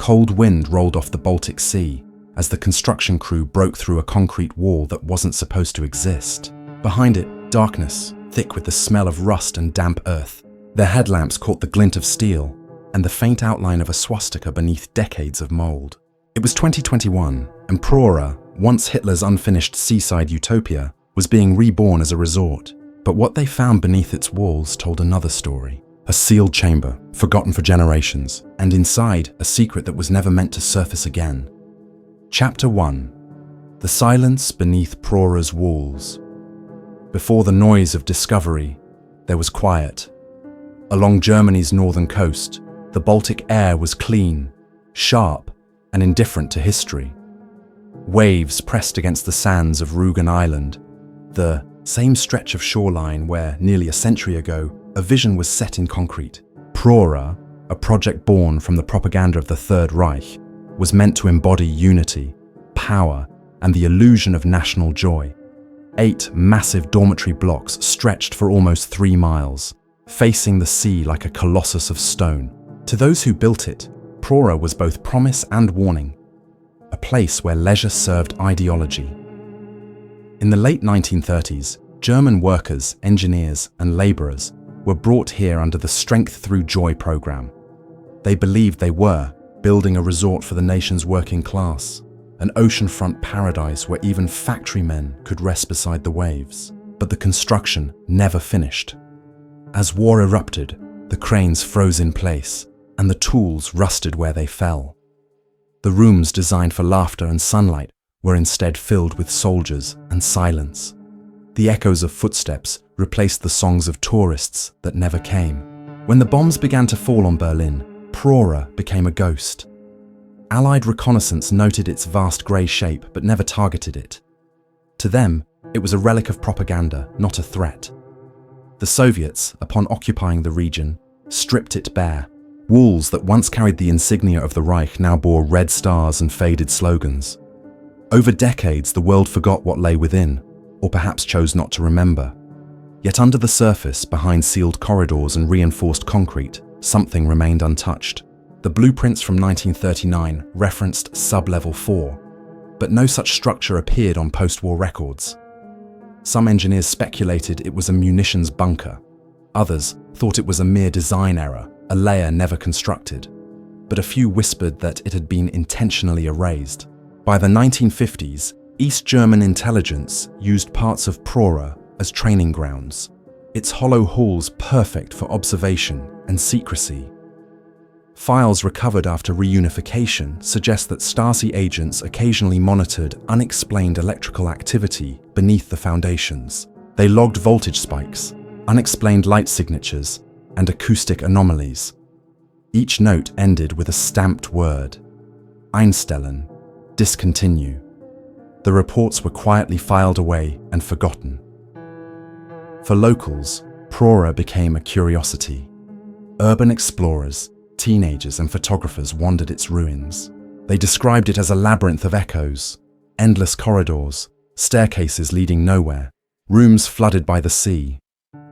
cold wind rolled off the Baltic Sea as the construction crew broke through a concrete wall that wasn't supposed to exist. Behind it, darkness, thick with the smell of rust and damp earth. Their headlamps caught the glint of steel and the faint outline of a swastika beneath decades of mold. It was 2021, and Prora, once Hitler's unfinished seaside utopia, was being reborn as a resort. But what they found beneath its walls told another story. A sealed chamber, forgotten for generations, and inside, a secret that was never meant to surface again. Chapter 1. The silence beneath Prora's walls. Before the noise of discovery, there was quiet. Along Germany's northern coast, the Baltic air was clean, sharp, and indifferent to history. Waves pressed against the sands of Rügen Island, the same stretch of shoreline where, nearly a century ago, a vision was set in concrete. Prora, a project born from the propaganda of the Third Reich, was meant to embody unity, power, and the illusion of national joy. 8 massive dormitory blocks stretched for almost 3 miles, facing the sea like a colossus of stone. To those who built it, Prora was both promise and warning, a place where leisure served ideology. In the late 1930s, German workers, engineers, and laborers were brought here under the Strength Through Joy program. They believed they were building a resort for the nation's working class, an oceanfront paradise where even factory men could rest beside the waves. But the construction never finished. As war erupted, the cranes froze in place, and the tools rusted where they fell. The rooms designed for laughter and sunlight were instead filled with soldiers and silence. The echoes of footsteps replaced the songs of tourists that never came. When the bombs began to fall on Berlin, Prora became a ghost. Allied reconnaissance noted its vast grey shape but never targeted it. To them, it was a relic of propaganda, not a threat. The Soviets, upon occupying the region, stripped it bare. Walls that once carried the insignia of the Reich now bore red stars and faded slogans. Over decades, the world forgot what lay within, or perhaps chose not to remember. Yet under the surface, behind sealed corridors and reinforced concrete, something remained untouched. The blueprints from 1939 referenced Sub-Level 4, but no such structure appeared on post-war records. Some engineers speculated it was a munitions bunker. Others thought it was a mere design error, a layer never constructed. But a few whispered that it had been intentionally erased. By the 1950s, East German intelligence used parts of Prora as training grounds, its hollow halls perfect for observation and secrecy. Files recovered after reunification suggest that Stasi agents occasionally monitored unexplained electrical activity beneath the foundations. They logged voltage spikes, unexplained light signatures, and acoustic anomalies. Each note ended with a stamped word: Einstellen, discontinue. The reports were quietly filed away and forgotten. For locals, Prora became a curiosity. Urban explorers, teenagers and photographers wandered its ruins. They described it as a labyrinth of echoes, endless corridors, staircases leading nowhere, rooms flooded by the sea.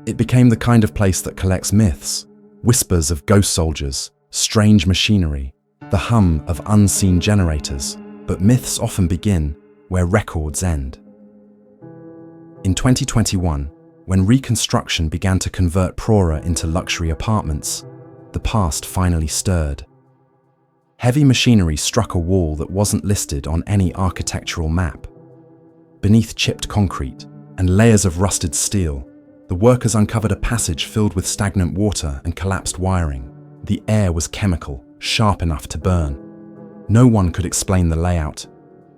It became the kind of place that collects myths, whispers of ghost soldiers, strange machinery, the hum of unseen generators. But myths often begin where records end. In 2021, when reconstruction began to convert Prora into luxury apartments, the past finally stirred. Heavy machinery struck a wall that wasn't listed on any architectural map. Beneath chipped concrete and layers of rusted steel, the workers uncovered a passage filled with stagnant water and collapsed wiring. The air was chemical, sharp enough to burn. No one could explain the layout.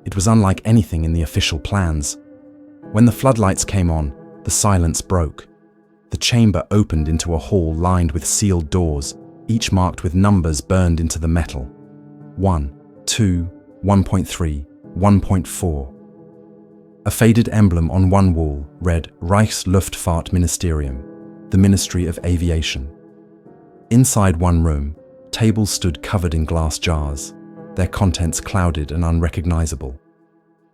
It was unlike anything in the official plans. When the floodlights came on, the silence broke. The chamber opened into a hall lined with sealed doors, each marked with numbers burned into the metal. 1, 2, 1.3, 1.4. A faded emblem on one wall read Reichsluftfahrtministerium, the Ministry of Aviation. Inside one room, tables stood covered in glass jars, their contents clouded and unrecognizable.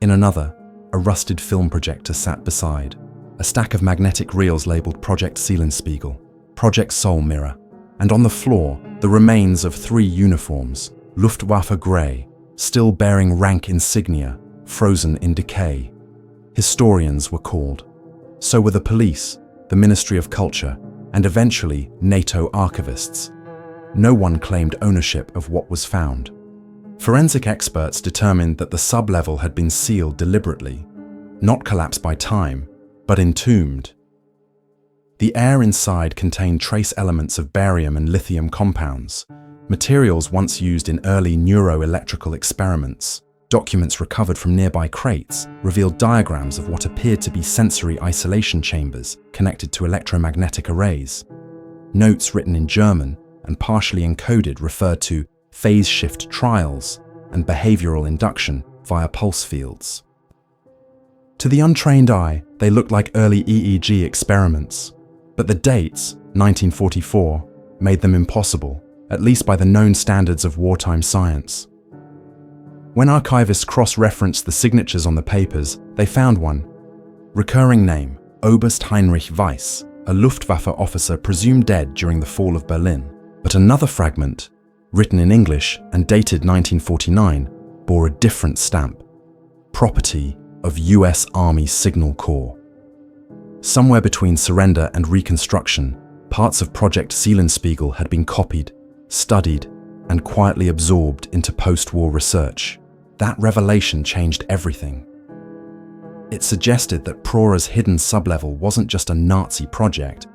In another, a rusted film projector sat beside, a stack of magnetic reels labeled Project Seelenspiegel, Project Soul Mirror, and on the floor, the remains of 3 uniforms, Luftwaffe grey, still bearing rank insignia, frozen in decay. Historians were called. So were the police, the Ministry of Culture, and eventually NATO archivists. No one claimed ownership of what was found. Forensic experts determined that the sublevel had been sealed deliberately, not collapsed by time, but entombed. The air inside contained trace elements of barium and lithium compounds, materials once used in early neuroelectrical experiments. Documents recovered from nearby crates revealed diagrams of what appeared to be sensory isolation chambers connected to electromagnetic arrays. Notes written in German and partially encoded referred to phase shift trials and behavioral induction via pulse fields. To the untrained eye, they looked like early EEG experiments, but the dates, 1944, made them impossible, at least by the known standards of wartime science. When archivists cross-referenced the signatures on the papers, they found one. Recurring name, Oberst Heinrich Weiss, a Luftwaffe officer presumed dead during the fall of Berlin. But another fragment, written in English and dated 1949, bore a different stamp. Property of US Army Signal Corps. Somewhere between surrender and reconstruction, parts of Project Seelenspiegel had been copied, studied, and quietly absorbed into post-war research. That revelation changed everything. It suggested that Prora's hidden sublevel wasn't just a Nazi project.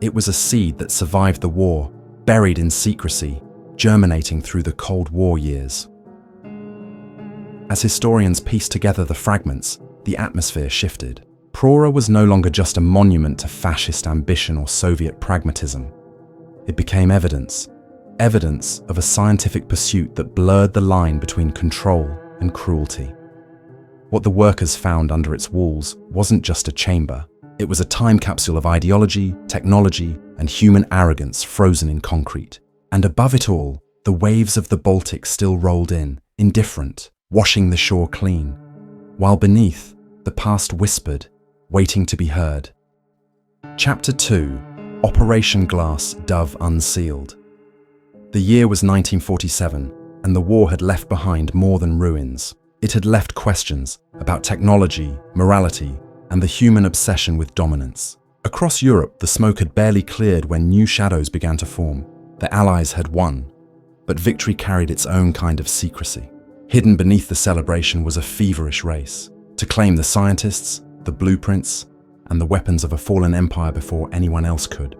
It was a seed that survived the war, buried in secrecy, germinating through the Cold War years. As historians pieced together the fragments, the atmosphere shifted. Prora was no longer just a monument to fascist ambition or Soviet pragmatism. It became evidence of a scientific pursuit that blurred the line between control and cruelty. What the workers found under its walls wasn't just a chamber. It was a time capsule of ideology, technology, and human arrogance frozen in concrete. And above it all, the waves of the Baltic still rolled in, indifferent, washing the shore clean, while beneath, the past whispered, waiting to be heard. Chapter 2: Operation Glass Dove Unsealed. The year was 1947, and the war had left behind more than ruins. It had left questions about technology, morality, and the human obsession with dominance. Across Europe, the smoke had barely cleared when new shadows began to form. The Allies had won, but victory carried its own kind of secrecy. Hidden beneath the celebration was a feverish race to claim the scientists, the blueprints, and the weapons of a fallen empire before anyone else could.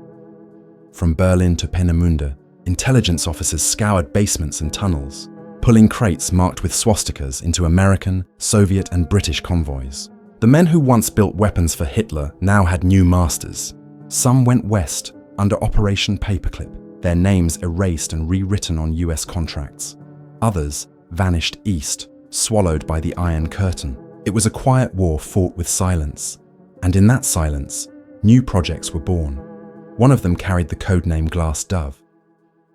From Berlin to Peenemünde, intelligence officers scoured basements and tunnels, pulling crates marked with swastikas into American, Soviet, and British convoys. The men who once built weapons for Hitler now had new masters. Some went west under Operation Paperclip, their names erased and rewritten on US contracts. Others vanished east, swallowed by the Iron Curtain. It was a quiet war fought with silence, and in that silence, new projects were born. One of them carried the codename Glass Dove.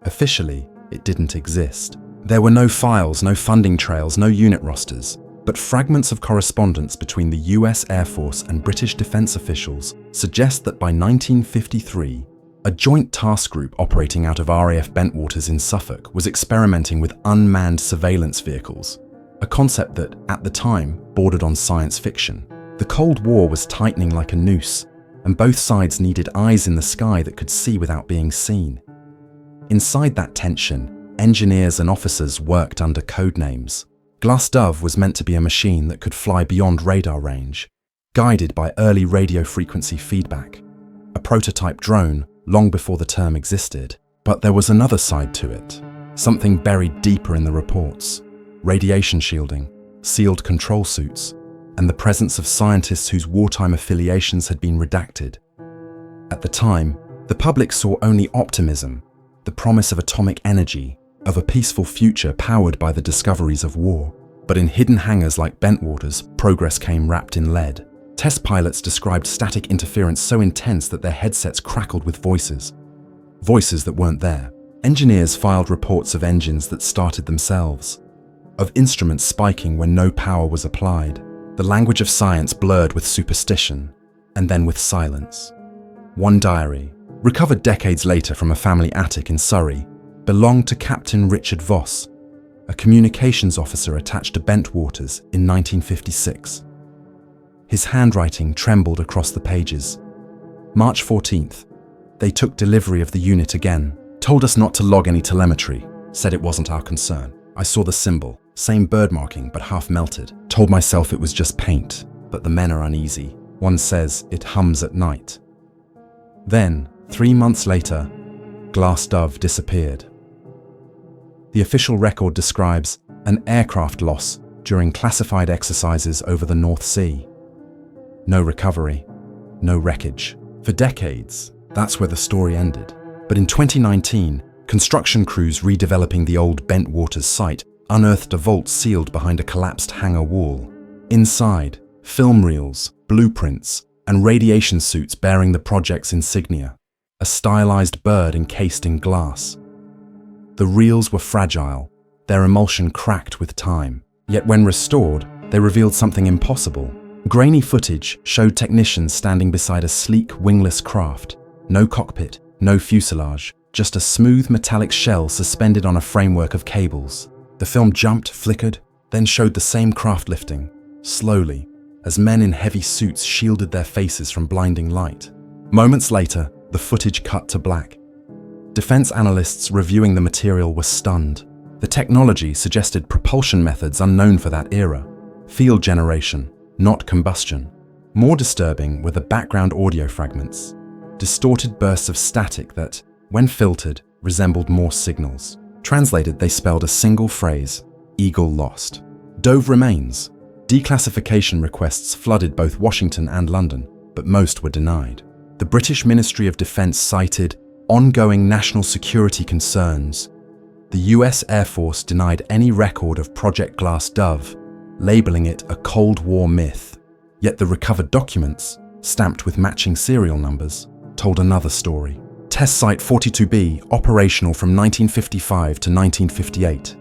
Officially, it didn't exist. There were no files, no funding trails, no unit rosters, but fragments of correspondence between the US Air Force and British defense officials suggest that by 1953, a joint task group operating out of RAF Bentwaters in Suffolk was experimenting with unmanned surveillance vehicles, a concept that, at the time, bordered on science fiction. The Cold War was tightening like a noose, and both sides needed eyes in the sky that could see without being seen. Inside that tension, engineers and officers worked under code names. Glass Dove was meant to be a machine that could fly beyond radar range, guided by early radio frequency feedback. A prototype drone long before the term existed. But there was another side to it, something buried deeper in the reports: radiation shielding, sealed control suits, and the presence of scientists whose wartime affiliations had been redacted. At the time, the public saw only optimism, the promise of atomic energy, of a peaceful future powered by the discoveries of war. But in hidden hangars like Bentwaters, progress came wrapped in lead. Test pilots described static interference so intense that their headsets crackled with voices that weren't there. Engineers filed reports of engines that started themselves, of instruments spiking when no power was applied. The language of science blurred with superstition, and then with silence. One diary, recovered decades later from a family attic in Surrey, belonged to Captain Richard Voss, a communications officer attached to Bentwaters in 1956. His handwriting trembled across the pages. March 14th. They took delivery of the unit again. Told us not to log any telemetry. Said it wasn't our concern. I saw the symbol. Same bird marking, but half melted. Told myself it was just paint. But the men are uneasy. One says it hums at night. Then, 3 months later, Glass Dove disappeared. The official record describes an aircraft loss during classified exercises over the North Sea. No recovery, no wreckage. For decades, that's where the story ended. But in 2019, construction crews redeveloping the old Bentwaters site unearthed a vault sealed behind a collapsed hangar wall. Inside, film reels, blueprints, and radiation suits bearing the project's insignia, a stylized bird encased in glass. The reels were fragile, their emulsion cracked with time. Yet when restored, they revealed something impossible. Grainy footage showed technicians standing beside a sleek, wingless craft. No cockpit, no fuselage, just a smooth metallic shell suspended on a framework of cables. The film jumped, flickered, then showed the same craft lifting, slowly, as men in heavy suits shielded their faces from blinding light. Moments later, the footage cut to black. Defense analysts reviewing the material were stunned. The technology suggested propulsion methods unknown for that era. Field generation, not combustion. More disturbing were the background audio fragments. Distorted bursts of static that, when filtered, resembled Morse signals. Translated, they spelled a single phrase, "Eagle lost." Dove remains. Declassification requests flooded both Washington and London, but most were denied. The British Ministry of Defense cited ongoing national security concerns. The US Air Force denied any record of Project Glass Dove, labeling it a Cold War myth. Yet the recovered documents, stamped with matching serial numbers, told another story. Test Site 42B, operational from 1955 to 1958.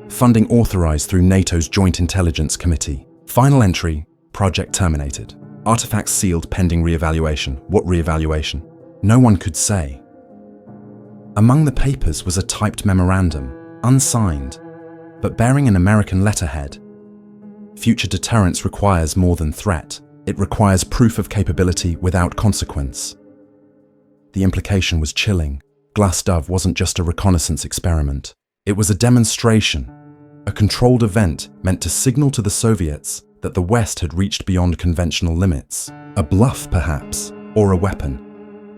Funding authorized through NATO's Joint Intelligence Committee. Final entry, project terminated. Artifacts sealed pending re-evaluation. What re-evaluation? No one could say. Among the papers was a typed memorandum, unsigned, but bearing an American letterhead. Future deterrence requires more than threat. It requires proof of capability without consequence. The implication was chilling. Glass Dove wasn't just a reconnaissance experiment. It was a demonstration, a controlled event meant to signal to the Soviets that the West had reached beyond conventional limits. A bluff, perhaps, or a weapon.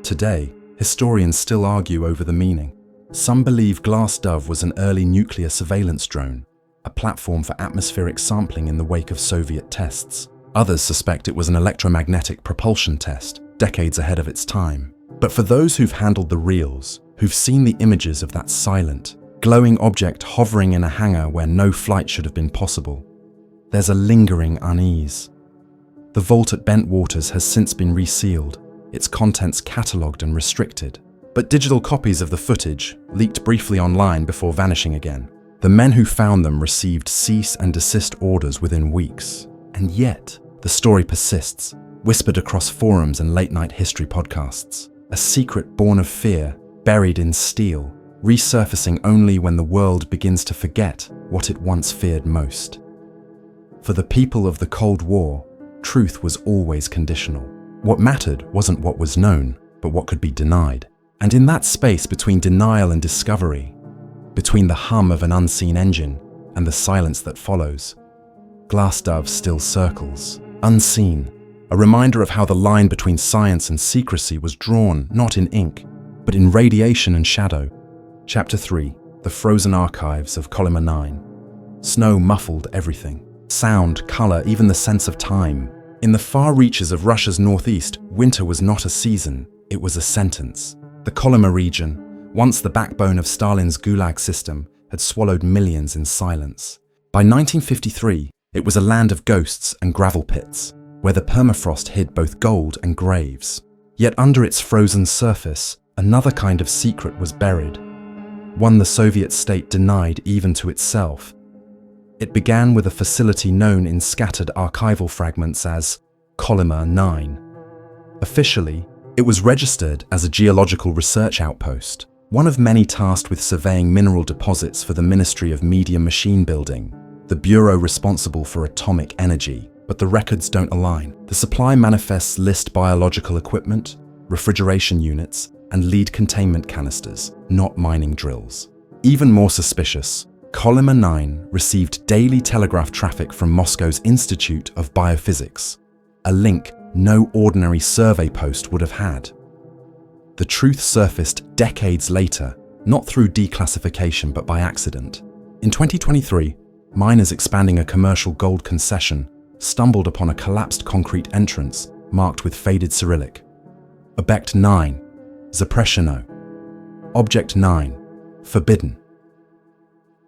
Today, historians still argue over the meaning. Some believe Glass Dove was an early nuclear surveillance drone, a platform for atmospheric sampling in the wake of Soviet tests. Others suspect it was an electromagnetic propulsion test, decades ahead of its time. But for those who've handled the reels, who've seen the images of that silent, glowing object hovering in a hangar where no flight should have been possible, there's a lingering unease. The vault at Bentwaters has since been resealed, its contents catalogued and restricted. But digital copies of the footage leaked briefly online before vanishing again. The men who found them received cease and desist orders within weeks. And yet, the story persists, whispered across forums and late-night history podcasts. A secret born of fear, buried in steel, resurfacing only when the world begins to forget what it once feared most. For the people of the Cold War, truth was always conditional. What mattered wasn't what was known, but what could be denied. And in that space between denial and discovery, between the hum of an unseen engine and the silence that follows, Glass Dove still circles, unseen, a reminder of how the line between science and secrecy was drawn not in ink, but in radiation and shadow. Chapter 3, The Frozen Archives of Kolyma 9. Snow muffled everything. Sound, color, even the sense of time. In the far reaches of Russia's northeast, winter was not a season, it was a sentence. The Kolyma region, once the backbone of Stalin's Gulag system, had swallowed millions in silence. By 1953, it was a land of ghosts and gravel pits, where the permafrost hid both gold and graves. Yet under its frozen surface, another kind of secret was buried, one the Soviet state denied even to itself. It began with a facility known in scattered archival fragments as Kolyma 9. Officially, it was registered as a geological research outpost, one of many tasked with surveying mineral deposits for the Ministry of Media Machine Building, the bureau responsible for atomic energy. But the records don't align. The supply manifests list biological equipment, refrigeration units, and lead containment canisters, not mining drills. Even more suspicious, Column 9 received daily telegraph traffic from Moscow's Institute of Biophysics, a link no ordinary survey post would have had. The truth surfaced decades later, not through declassification but by accident. In 2023, miners expanding a commercial gold concession stumbled upon a collapsed concrete entrance marked with faded Cyrillic. Object 9, Zapresheno. Object 9, Forbidden.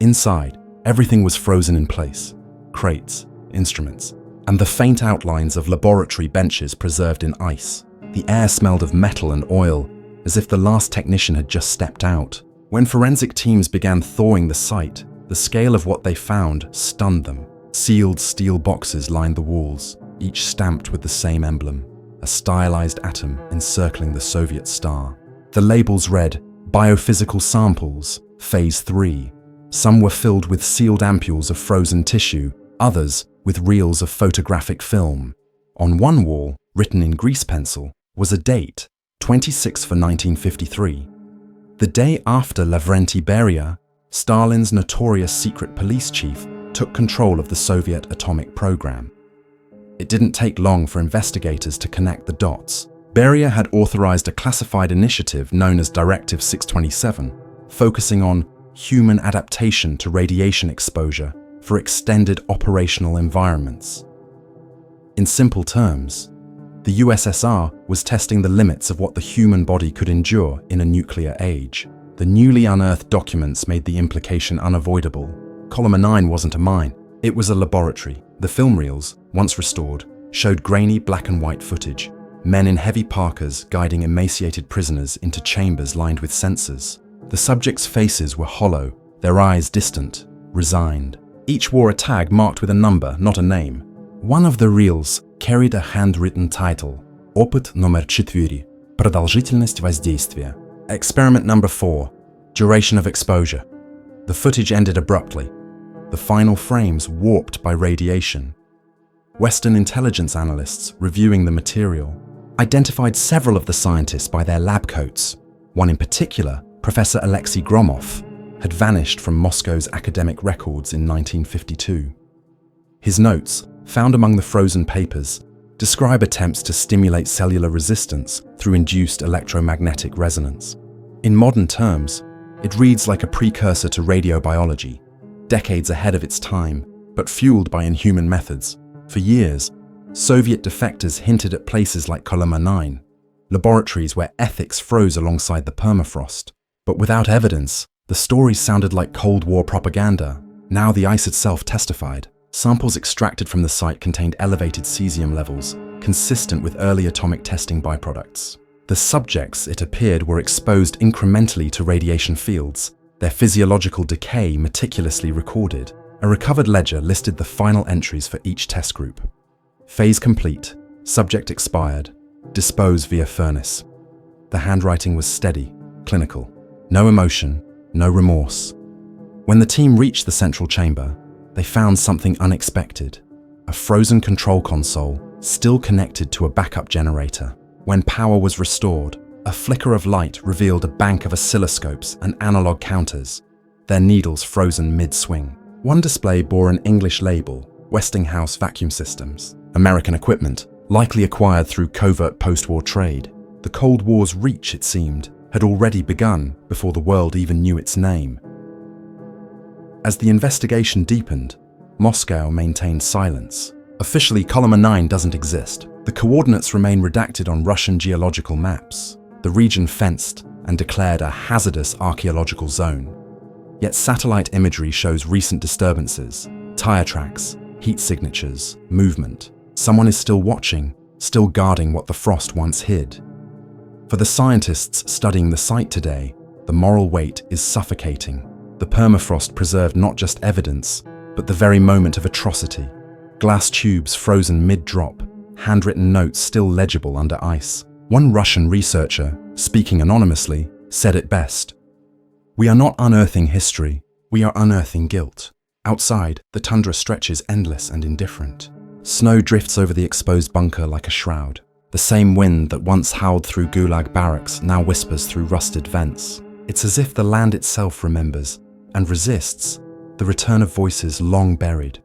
Inside, everything was frozen in place. Crates, instruments, and the faint outlines of laboratory benches preserved in ice. The air smelled of metal and oil, as if the last technician had just stepped out. When forensic teams began thawing the site, the scale of what they found stunned them. Sealed steel boxes lined the walls, each stamped with the same emblem, a stylized atom encircling the Soviet star. The labels read, Biophysical Samples, Phase 3. Some were filled with sealed ampules of frozen tissue, others with reels of photographic film. On one wall, written in grease pencil, was a date, 26 for 1953. The day after Lavrenti Beria, Stalin's notorious secret police chief, took control of the Soviet atomic program. It didn't take long for investigators to connect the dots. Beria had authorized a classified initiative known as Directive 627, focusing on human adaptation to radiation exposure for extended operational environments. In simple terms, the USSR was testing the limits of what the human body could endure in a nuclear age. The newly unearthed documents made the implication unavoidable. Column 9 wasn't a mine, it was a laboratory. The film reels, once restored, showed grainy black and white footage. Men in heavy parkas guiding emaciated prisoners into chambers lined with sensors. The subjects' faces were hollow, their eyes distant, resigned. Each wore a tag marked with a number, not a name. One of the reels carried a handwritten title, Опыт номер 4, Продолжительность воздействия. Experiment number 4, Duration of exposure. The footage ended abruptly, the final frames warped by radiation. Western intelligence analysts reviewing the material identified several of the scientists by their lab coats. One in particular, Professor Alexei Gromov, had vanished from Moscow's academic records in 1952. His notes, found among the frozen papers, describe attempts to stimulate cellular resistance through induced electromagnetic resonance. In modern terms, it reads like a precursor to radiobiology, decades ahead of its time, but fueled by inhuman methods. For years, Soviet defectors hinted at places like Column 9, laboratories where ethics froze alongside the permafrost. But without evidence, the stories sounded like Cold War propaganda. Now the ice itself testified. Samples extracted from the site contained elevated cesium levels, consistent with early atomic testing byproducts. The subjects, it appeared, were exposed incrementally to radiation fields, their physiological decay meticulously recorded. A recovered ledger listed the final entries for each test group. Phase complete, subject expired, dispose via furnace. The handwriting was steady, clinical. No emotion, no remorse. When the team reached the central chamber, they found something unexpected. A frozen control console, still connected to a backup generator. When power was restored, a flicker of light revealed a bank of oscilloscopes and analog counters, their needles frozen mid-swing. One display bore an English label, Westinghouse Vacuum Systems, American equipment, likely acquired through covert post-war trade. The Cold War's reach, it seemed, had already begun before the world even knew its name. As the investigation deepened, Moscow maintained silence. Officially, Column 9 doesn't exist. The coordinates remain redacted on Russian geological maps, the region fenced and declared a hazardous archaeological zone. Yet satellite imagery shows recent disturbances, tire tracks, heat signatures, movement. Someone is still watching, still guarding what the frost once hid. For the scientists studying the site today, the moral weight is suffocating. The permafrost preserved not just evidence, but the very moment of atrocity. Glass tubes frozen mid-drop, handwritten notes still legible under ice. One Russian researcher, speaking anonymously, said it best, We are not unearthing history, we are unearthing guilt. Outside, the tundra stretches endless and indifferent. Snow drifts over the exposed bunker like a shroud. The same wind that once howled through Gulag barracks now whispers through rusted vents. It's as if the land itself remembers and resists the return of voices long buried.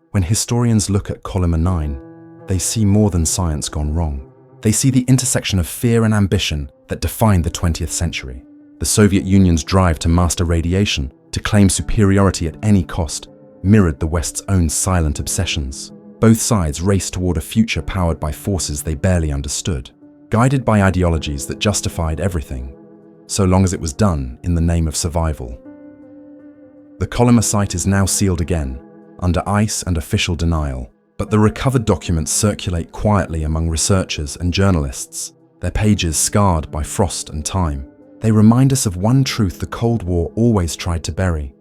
When historians look at Column 9, they see more than science gone wrong. They see the intersection of fear and ambition that defined the 20th century. The Soviet Union's drive to master radiation, to claim superiority at any cost, mirrored the West's own silent obsessions. Both sides raced toward a future powered by forces they barely understood, guided by ideologies that justified everything, so long as it was done in the name of survival. The Kolyma site is now sealed again, under ice and official denial, but the recovered documents circulate quietly among researchers and journalists, their pages scarred by frost and time. They remind us of one truth the Cold War always tried to bury,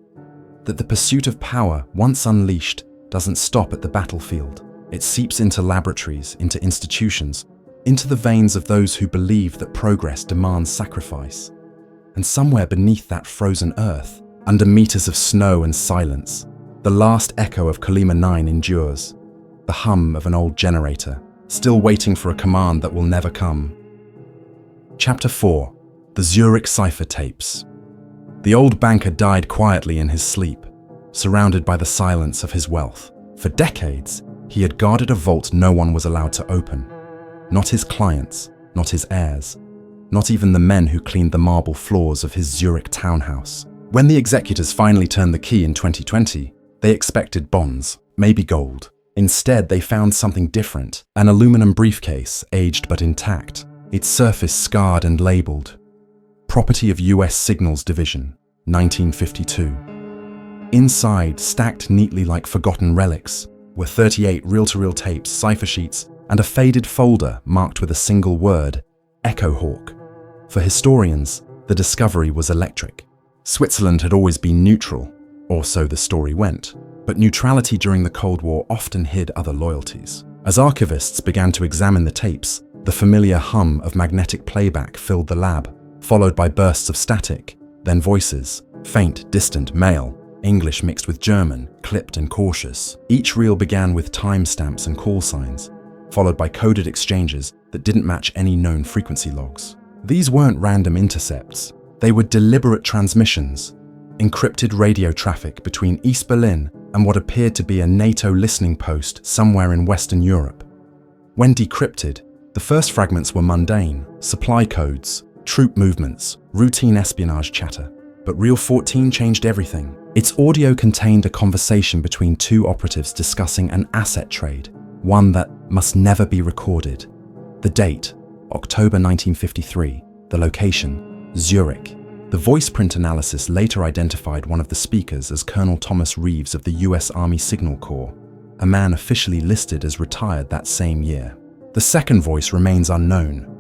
that the pursuit of power, once unleashed, doesn't stop at the battlefield. It seeps into laboratories, into institutions, into the veins of those who believe that progress demands sacrifice. And somewhere beneath that frozen earth, under meters of snow and silence, the last echo of Kolyma 9 endures, the hum of an old generator, still waiting for a command that will never come. Chapter 4. The Zurich Cipher Tapes. The old banker died quietly in his sleep, surrounded by the silence of his wealth. For decades, he had guarded a vault no one was allowed to open. Not his clients, not his heirs, not even the men who cleaned the marble floors of his Zurich townhouse. When the executors finally turned the key in 2020, they expected bonds, maybe gold. Instead, they found something different, an aluminum briefcase, aged but intact, its surface scarred and labeled. Property of US Signals Division, 1952. Inside, stacked neatly like forgotten relics, were 38 reel-to-reel tapes, cipher sheets, and a faded folder marked with a single word, Echo Hawk. For historians, the discovery was electric. Switzerland had always been neutral, or so the story went, but neutrality during the Cold War often hid other loyalties. As archivists began to examine the tapes, the familiar hum of magnetic playback filled the lab, followed by bursts of static, then voices, faint, distant, male, English mixed with German, clipped and cautious. Each reel began with timestamps and call signs, followed by coded exchanges that didn't match any known frequency logs. These weren't random intercepts, they were deliberate transmissions, encrypted radio traffic between East Berlin and what appeared to be a NATO listening post somewhere in Western Europe. When decrypted, the first fragments were mundane, supply codes, troop movements, routine espionage chatter. But Reel 14 changed everything. Its audio contained a conversation between two operatives discussing an asset trade, one that must never be recorded. The date, October 1953. The location, Zurich. The voice print analysis later identified one of the speakers as Colonel Thomas Reeves of the US Army Signal Corps, a man officially listed as retired that same year. The second voice remains unknown.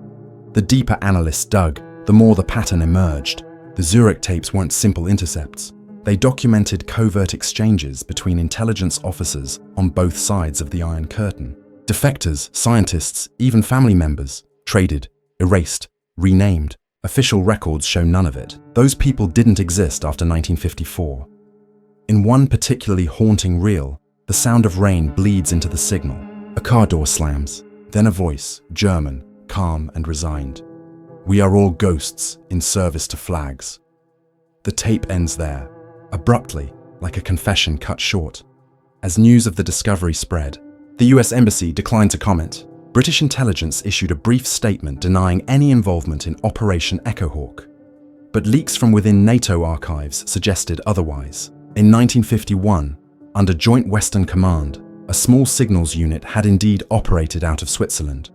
The deeper analysts dug, the more the pattern emerged. The Zurich tapes weren't simple intercepts. They documented covert exchanges between intelligence officers on both sides of the Iron Curtain. Defectors, scientists, even family members, traded, erased, renamed. Official records show none of it. Those people didn't exist after 1954. In one particularly haunting reel, the sound of rain bleeds into the signal. A car door slams, then a voice, German, calm and resigned. We are all ghosts in service to flags. The tape ends there, abruptly, like a confession cut short. As news of the discovery spread, the US Embassy declined to comment. British intelligence issued a brief statement denying any involvement in Operation Echo Hawk. But leaks from within NATO archives suggested otherwise. In 1951, under Joint Western Command, a small signals unit had indeed operated out of Switzerland,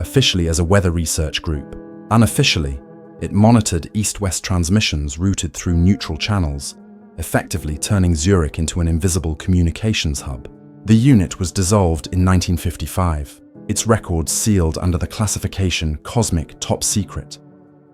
officially as a weather research group. Unofficially, it monitored east-west transmissions routed through neutral channels, effectively turning Zurich into an invisible communications hub. The unit was dissolved in 1955, its records sealed under the classification Cosmic Top Secret.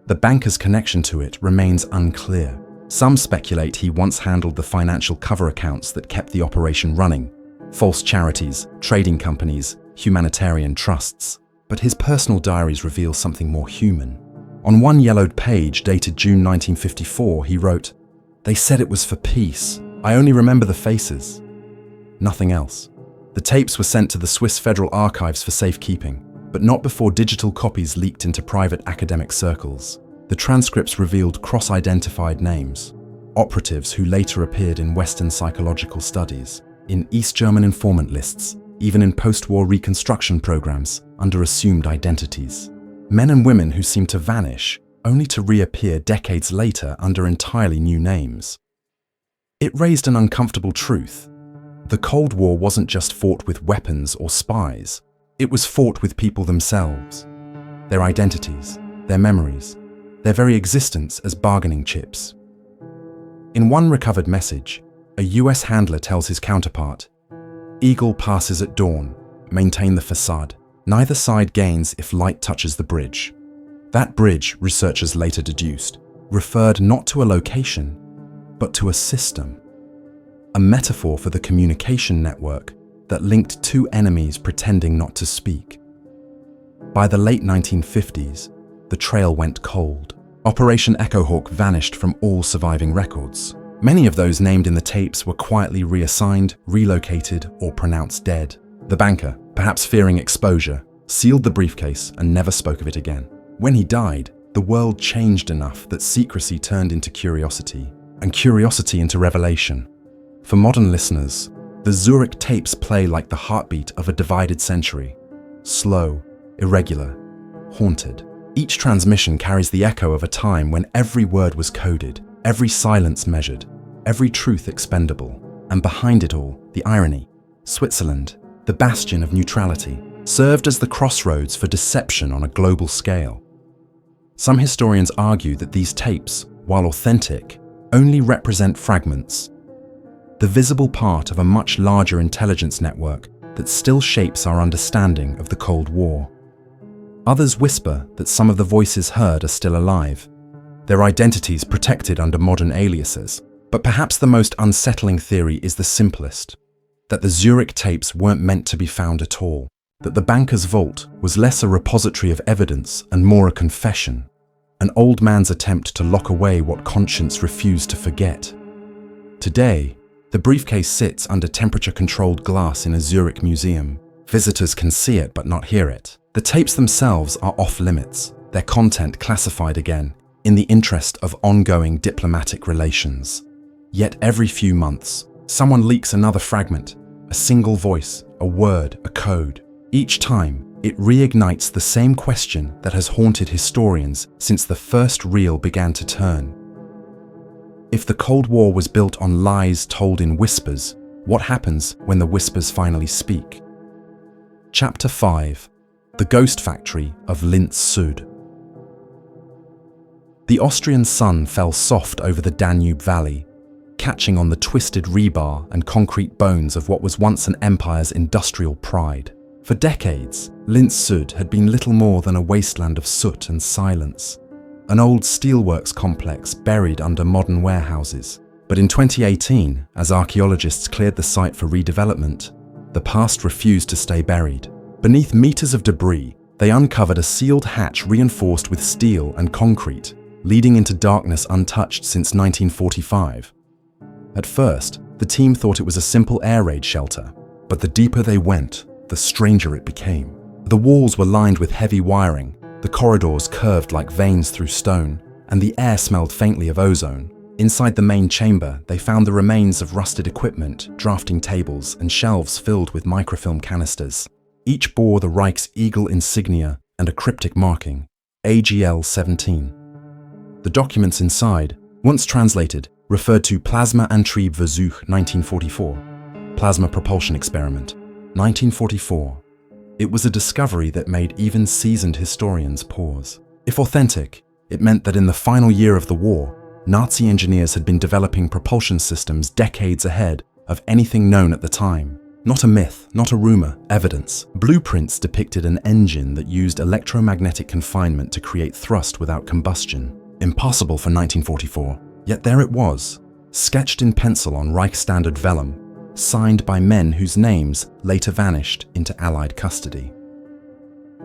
The banker's connection to it remains unclear. Some speculate he once handled the financial cover accounts that kept the operation running, false charities, trading companies, humanitarian trusts. But his personal diaries reveal something more human. On one yellowed page dated June 1954, he wrote, They said it was for peace. I only remember the faces. Nothing else. The tapes were sent to the Swiss Federal Archives for safekeeping, but not before digital copies leaked into private academic circles. The transcripts revealed cross-identified names, operatives who later appeared in Western psychological studies, in East German informant lists, even in post-war reconstruction programs under assumed identities. Men and women who seemed to vanish, only to reappear decades later under entirely new names. It raised an uncomfortable truth. The Cold War wasn't just fought with weapons or spies. It was fought with people themselves, their identities, their memories, their very existence as bargaining chips. In one recovered message, a US handler tells his counterpart, "Eagle passes at dawn, maintain the facade. Neither side gains if light touches the bridge." That bridge, researchers later deduced, referred not to a location, but to a system. A metaphor for the communication network that linked two enemies pretending not to speak. By the late 1950s, the trail went cold. Operation Echohawk vanished from all surviving records. Many of those named in the tapes were quietly reassigned, relocated, or pronounced dead. The banker, perhaps fearing exposure, sealed the briefcase and never spoke of it again. When he died, the world changed enough that secrecy turned into curiosity, and curiosity into revelation. For modern listeners, the Zurich tapes play like the heartbeat of a divided century. Slow, irregular, haunted. Each transmission carries the echo of a time when every word was coded, every silence measured, every truth expendable. And behind it all, the irony. Switzerland, the bastion of neutrality, served as the crossroads for deception on a global scale. Some historians argue that these tapes, while authentic, only represent fragments, the visible part of a much larger intelligence network that still shapes our understanding of the Cold War. Others whisper that some of the voices heard are still alive, their identities protected under modern aliases. But perhaps the most unsettling theory is the simplest, that the Zurich tapes weren't meant to be found at all, that the banker's vault was less a repository of evidence and more a confession, an old man's attempt to lock away what conscience refused to forget. Today, the briefcase sits under temperature-controlled glass in a Zurich museum. Visitors can see it but not hear it. The tapes themselves are off-limits, their content classified again, in the interest of ongoing diplomatic relations. Yet every few months, someone leaks another fragment, a single voice, a word, a code. Each time, it reignites the same question that has haunted historians since the first reel began to turn. If the Cold War was built on lies told in whispers, what happens when the whispers finally speak? Chapter 5: The Ghost Factory of Linz Süd. The Austrian sun fell soft over the Danube Valley, catching on the twisted rebar and concrete bones of what was once an empire's industrial pride. For decades, Linz Süd had been little more than a wasteland of soot and silence, an old steelworks complex buried under modern warehouses. But in 2018, as archaeologists cleared the site for redevelopment, the past refused to stay buried. Beneath meters of debris, they uncovered a sealed hatch reinforced with steel and concrete, leading into darkness untouched since 1945. At first, the team thought it was a simple air raid shelter, but the deeper they went, the stranger it became. The walls were lined with heavy wiring, the corridors curved like veins through stone, and the air smelled faintly of ozone. Inside the main chamber, they found the remains of rusted equipment, drafting tables, and shelves filled with microfilm canisters. Each bore the Reich's Eagle insignia and a cryptic marking, AGL-17. The documents inside, once translated, referred to Plasma-Antriebversuch 1944, Plasma Propulsion Experiment, 1944. It was a discovery that made even seasoned historians pause. If authentic, it meant that in the final year of the war, Nazi engineers had been developing propulsion systems decades ahead of anything known at the time. Not a myth, not a rumor, evidence. Blueprints depicted an engine that used electromagnetic confinement to create thrust without combustion. Impossible for 1944. Yet there it was, sketched in pencil on Reich Standard vellum, signed by men whose names later vanished into Allied custody.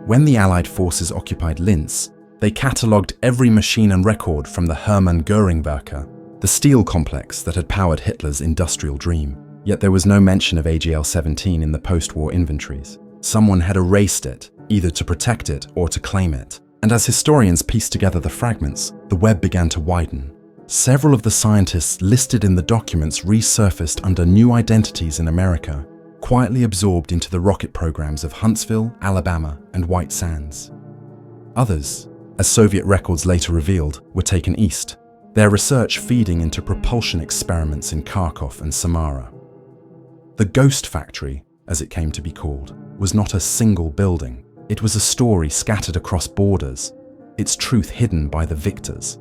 When the Allied forces occupied Linz, they catalogued every machine and record from the Hermann Göring Werke, the steel complex that had powered Hitler's industrial dream. Yet there was no mention of AGL-17 in the post-war inventories. Someone had erased it, either to protect it or to claim it. And as historians pieced together the fragments, the web began to widen. Several of the scientists listed in the documents resurfaced under new identities in America, quietly absorbed into the rocket programs of Huntsville, Alabama, and White Sands. Others, as Soviet records later revealed, were taken east, their research feeding into propulsion experiments in Kharkov and Samara. The Ghost Factory, as it came to be called, was not a single building. It was a story scattered across borders, its truth hidden by the victors.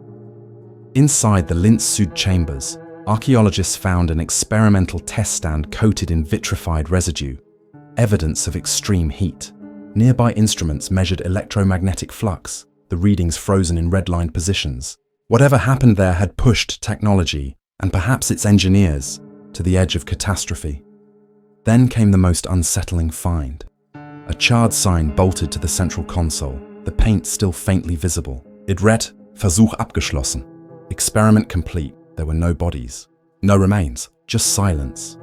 Inside the Linz Süd chambers, archaeologists found an experimental test stand coated in vitrified residue, evidence of extreme heat. Nearby instruments measured electromagnetic flux, the readings frozen in red-lined positions. Whatever happened there had pushed technology, and perhaps its engineers, to the edge of catastrophe. Then came the most unsettling find. A charred sign bolted to the central console, the paint still faintly visible. It read, "Versuch abgeschlossen." Experiment complete. There were no bodies, no remains, just silence.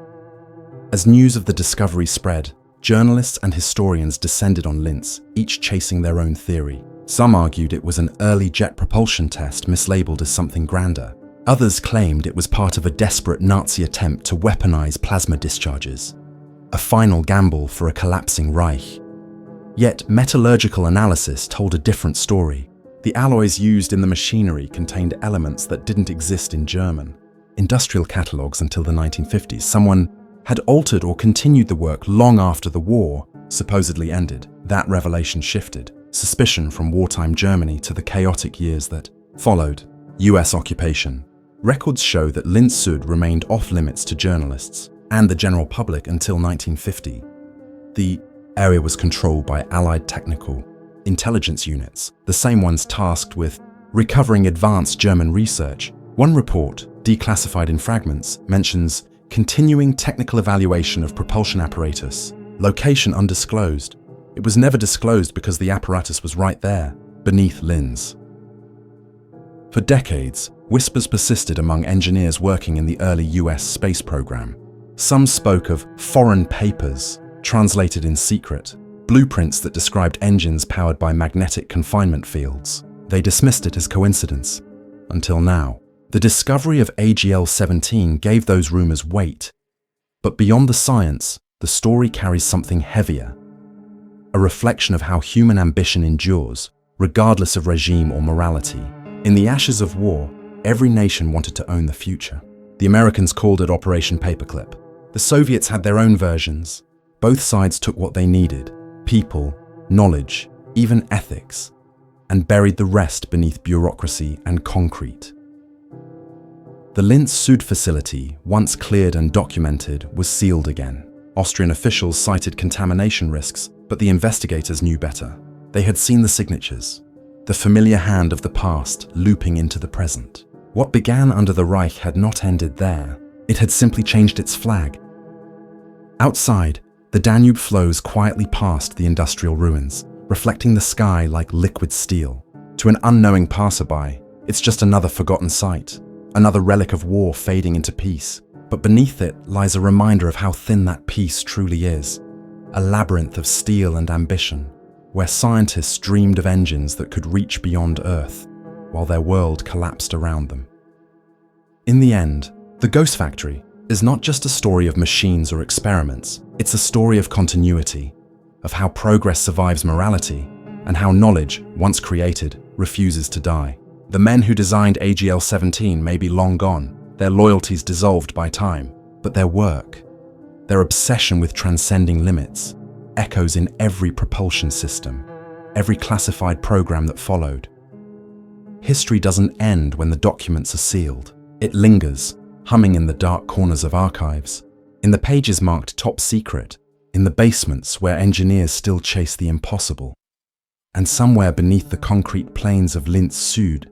As news of the discovery spread, journalists and historians descended on Linz, each chasing their own theory. Some argued it was an early jet propulsion test mislabeled as something grander. Others claimed it was part of a desperate Nazi attempt to weaponize plasma discharges, a final gamble for a collapsing Reich. Yet metallurgical analysis told a different story. The alloys used in the machinery contained elements that didn't exist in German industrial catalogues until the 1950s. Someone had altered or continued the work long after the war supposedly ended. That revelation shifted suspicion from wartime Germany to the chaotic years that followed. US occupation. Records show that Linz Süd remained off-limits to journalists and the general public until 1950. The area was controlled by Allied technical intelligence units, the same ones tasked with recovering advanced German research. One report, declassified in fragments, mentions continuing technical evaluation of propulsion apparatus, location undisclosed. It was never disclosed because the apparatus was right there, beneath Linz. For decades, whispers persisted among engineers working in the early US space program. Some spoke of foreign papers, translated in secret, blueprints that described engines powered by magnetic confinement fields. They dismissed it as coincidence. Until now. The discovery of AGL-17 gave those rumors weight. But beyond the science, the story carries something heavier. A reflection of how human ambition endures, regardless of regime or morality. In the ashes of war, every nation wanted to own the future. The Americans called it Operation Paperclip. The Soviets had their own versions. Both sides took what they needed, people, knowledge, even ethics, and buried the rest beneath bureaucracy and concrete. The Linz Süd facility, once cleared and documented, was sealed again. Austrian officials cited contamination risks, but the investigators knew better. They had seen the signatures, the familiar hand of the past looping into the present. What began under the Reich had not ended there. It had simply changed its flag. Outside, the Danube flows quietly past the industrial ruins, reflecting the sky like liquid steel. To an unknowing passerby, it's just another forgotten sight, another relic of war fading into peace. But beneath it lies a reminder of how thin that peace truly is. A labyrinth of steel and ambition, where scientists dreamed of engines that could reach beyond Earth, while their world collapsed around them. In the end, the Ghost Factory is not just a story of machines or experiments, it's a story of continuity, of how progress survives morality, and how knowledge, once created, refuses to die. The men who designed AGL-17 may be long gone, their loyalties dissolved by time, but their work, their obsession with transcending limits, echoes in every propulsion system, every classified program that followed. History doesn't end when the documents are sealed. It lingers, humming in the dark corners of archives, in the pages marked top secret, in the basements where engineers still chase the impossible. And somewhere beneath the concrete plains of Linz Süd,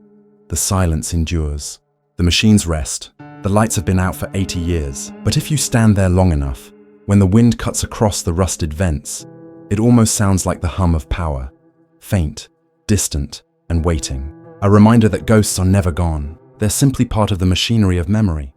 the silence endures. The machines rest. The lights have been out for 80 years. But if you stand there long enough, when the wind cuts across the rusted vents, it almost sounds like the hum of power, faint, distant, and waiting. A reminder that ghosts are never gone. They're simply part of the machinery of memory.